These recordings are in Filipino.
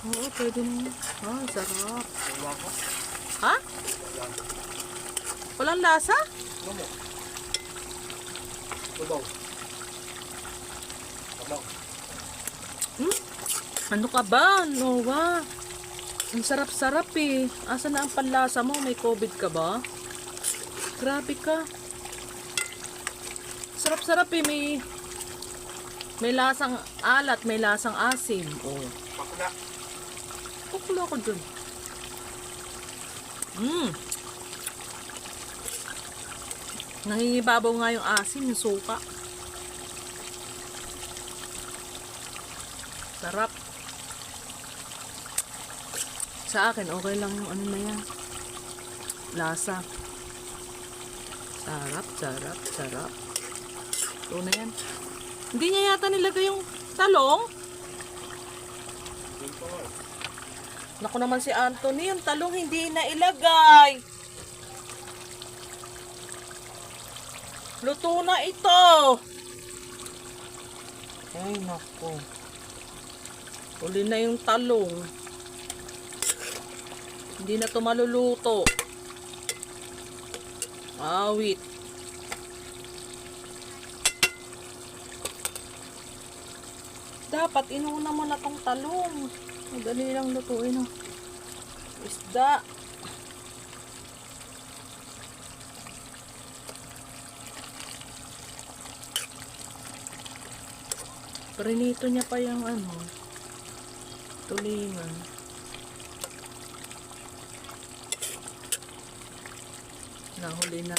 Oo, pwede na. Ah, sarap. Ha? Walang lasa? Hmm? Ano ka ba, Noah? Ang sarap-sarap eh. Asa na ang panlasa mo? May COVID ka ba? Grabe ka. Sarap-sarap eh. May lasang alat, may lasang asim. Oh. Bakla. Kukulo ako dun. Nangingibabaw nga yung asim, yung suka. Sarap. Sa akin, okay lang yung ano na yan. Lasa. Sarap, sarap, sarap. Ito na yan. Hindi niya yata nilagay yung talong. Naku naman si Anthony, yung talong hindi na ilagay. Luto na ito. Ay, naku. Uli na yung talong. Hindi na ito maluluto. Awit. Dapat inuuna mo na tong talong. Madali lang lutuin, oh. Isda. Prinito niya pa yung ano, tulingan. Nahuli na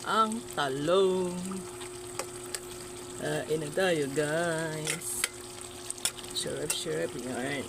ang talong. Kain na tayo, guys. Syrup, syrup yan.